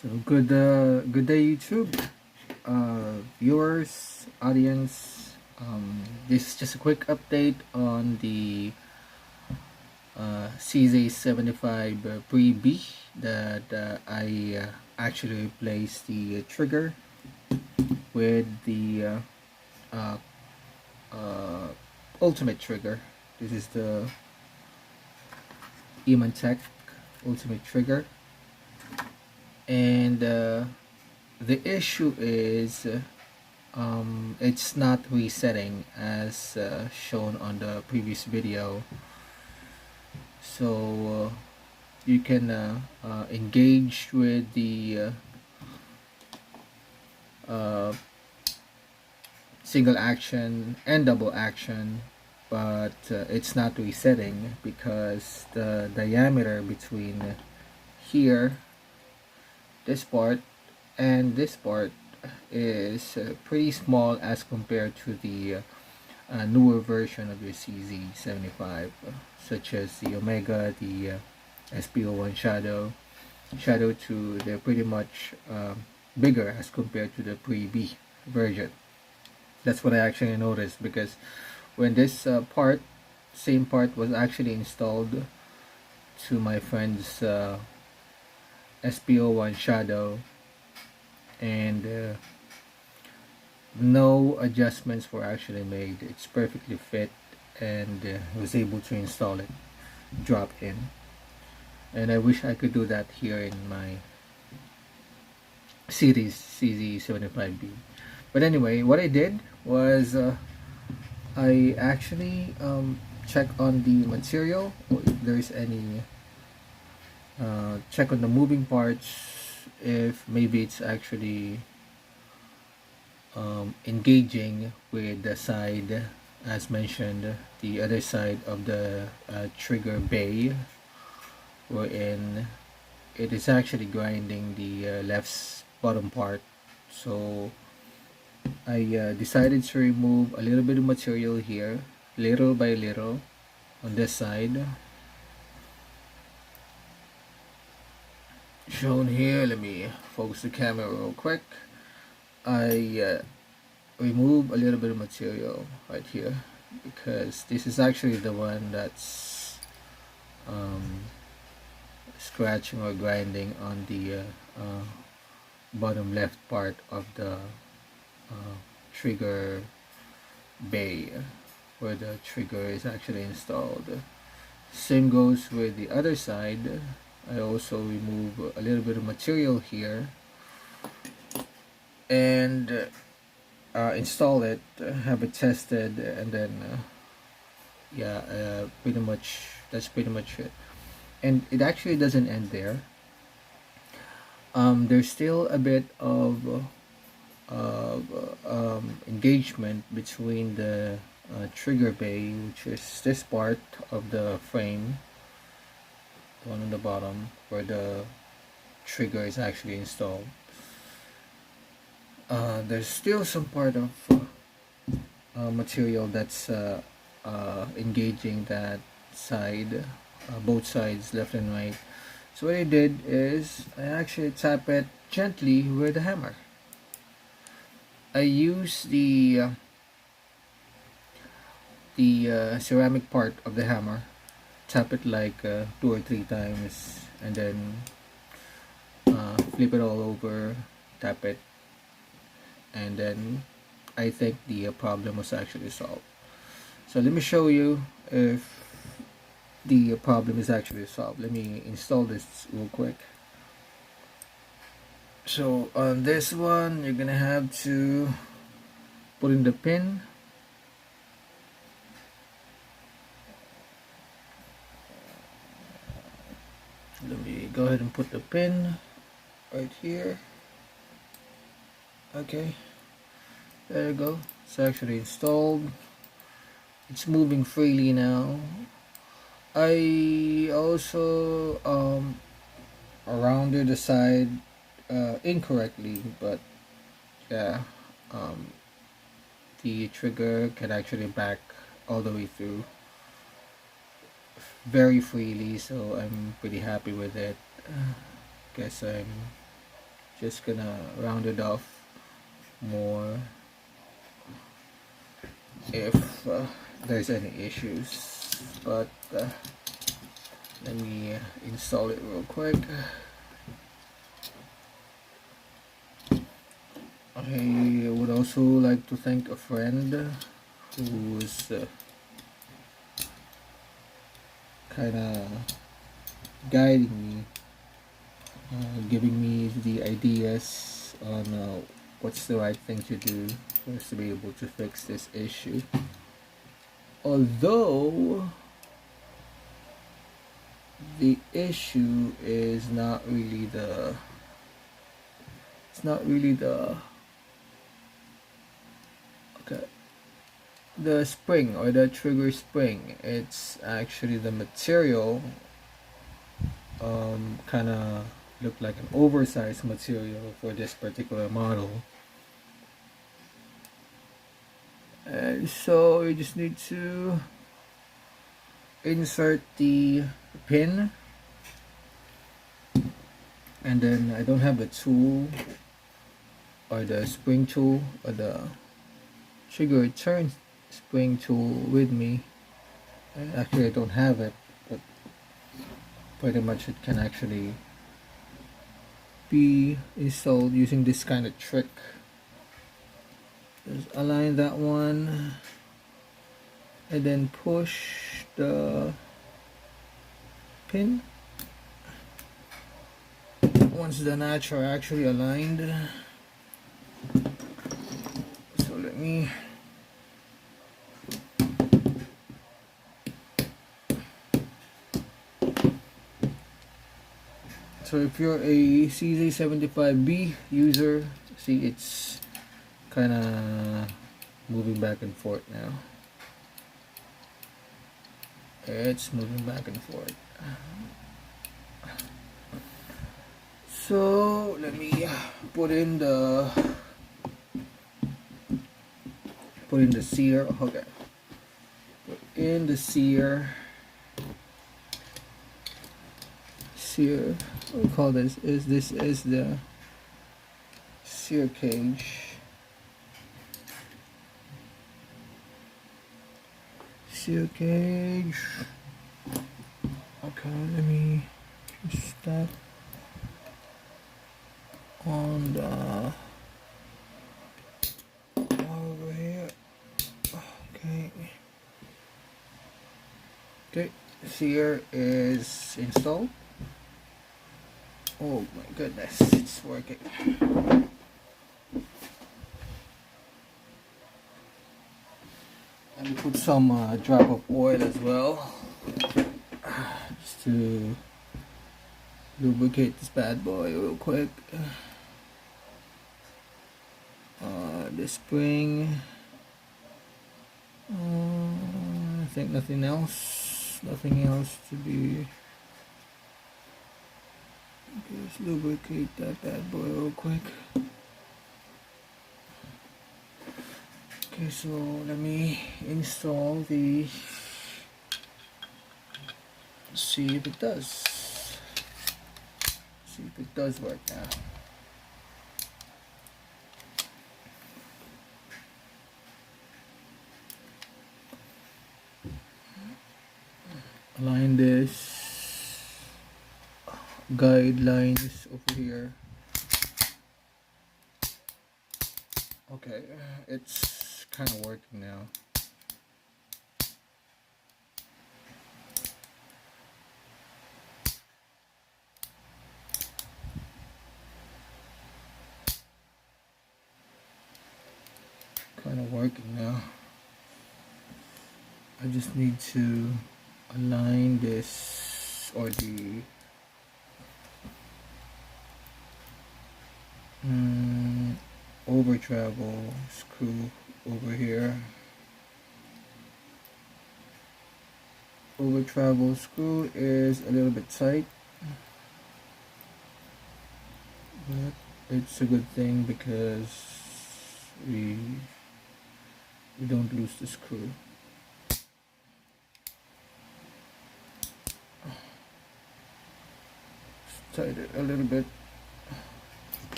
So good day, YouTube viewers, audience. This is just a quick update on the CZ75 Pre B that I actually replaced the trigger with the uh, uh, ultimate trigger. This is the Tech ultimate trigger, and the issue is it's not resetting as shown on the previous video. So you can engage with the single action and double action, but it's not resetting because the diameter between here, this part, and this part is pretty small as compared to the newer version of your CZ75, such as the Omega, the SPO1 Shadow 2. They're pretty much bigger as compared to the Pre B version. That's what I actually noticed, because when this same part was actually installed to my friend's SPO1 Shadow, and no adjustments were actually made. It's perfectly fit, and was able to install it drop in. And I wish I could do that here in my series CZ75B. But anyway, what I did was I actually check on the material, or if there's any check on the moving parts, if maybe it's actually engaging with the side, as mentioned, the other side of the trigger bay, wherein it is actually grinding the left bottom part. So I decided to remove a little bit of material here, little by little, on this side. Shown here, let me focus the camera real quick. I remove a little bit of material right here, because this is actually the one that's scratching or grinding on the bottom left part of the trigger bay, where the trigger is actually installed. Same goes with the other side. I also remove a little bit of material here and install it, have it tested, and then pretty much that's pretty much it. And it actually doesn't end there. There's still a bit of engagement between the trigger bay, which is this part of the frame, the one on the bottom where the trigger is actually installed. There's still some part of material that's engaging that side, both sides, left and right. So what I did is I actually tap it gently with a hammer. I use the ceramic part of the hammer, tap it like 2 or 3 times, and then flip it all over, tap it, and then I think the problem was actually solved. So let me show you if the problem is actually solved. Let me install this real quick. So on this one, you're gonna have to put in the pin. Let me go ahead and put the pin right here. Okay, there you go. It's actually installed. It's moving freely now. I also rounded the side incorrectly, but yeah, the trigger can actually back all the way through very freely, so I'm pretty happy with it. Guess I'm just gonna round it off more if there's any issues, but let me install it real quick. I would also like to thank a friend who's kind of guiding me, giving me the ideas on what's the right thing to do for us to be able to fix this issue. Although the issue is not really the okay, the spring or the trigger spring. It's actually the material kind of look like an oversized material for this particular model, and so you just need to insert the pin, and then I don't have the tool or the spring tool or the trigger return spring tool with me. Actually I don't have it, but pretty much it can actually be installed using this kind of trick. Just align that one and then push the pin. Once the notch are actually aligned, so let me so if you're a CZ75 B user, see it's kind of moving back and forth now. It's moving back and forth. So let me put in the sear. Okay, put in the sear. What we call this is the sear cage. Sear cage. Okay, let me just that on the over here. Okay, sear is installed. Oh my goodness, it's working. Let me put some drop of oil as well, just to lubricate this bad boy real quick. The spring. I think nothing else to be. Just lubricate that bad boy real quick. Okay, so let me install the. See if it does. See if it does work now. Align this guidelines over here. Okay, it's kind of working now. Kind of working now. I just need to align this or the over travel screw over here. Over travel screw is a little bit tight, but it's a good thing because we don't lose the screw. Tighten it a little bit.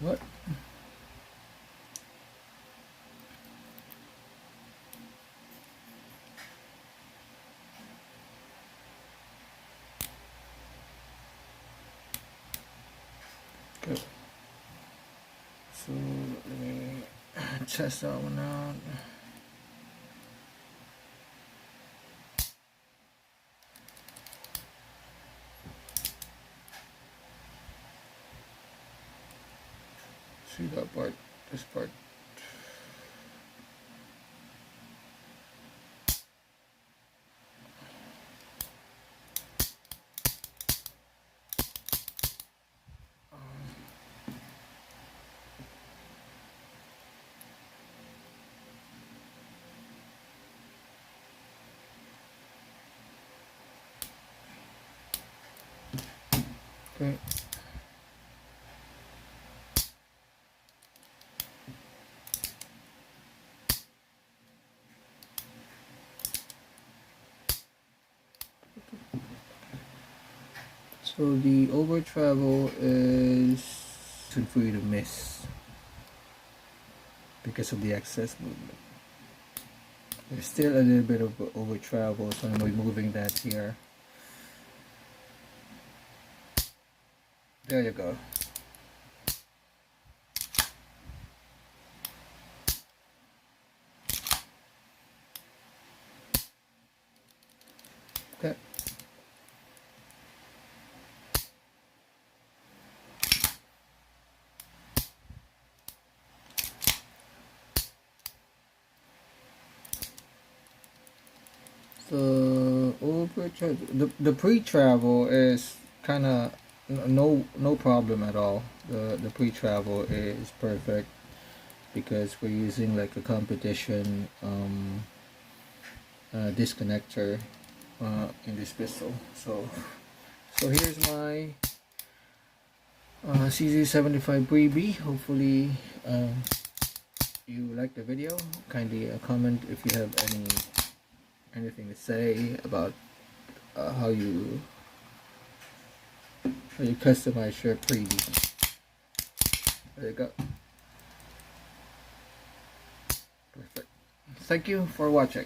What? Okay. So let me test that one out. See that part, this part. Okay. So the over travel is for you to miss because of the excess movement. There's still a little bit of over travel, so I'm removing that here. There you go. Okay. So the pre-travel is kind of no problem at all. The pre-travel is perfect because we're using like a competition disconnector in this pistol. So here's my CZ75 Pre B. Hopefully you like the video. Kindly comment if you have anything to say about how you customize your Pre B. There you go. Perfect. Thank you for watching.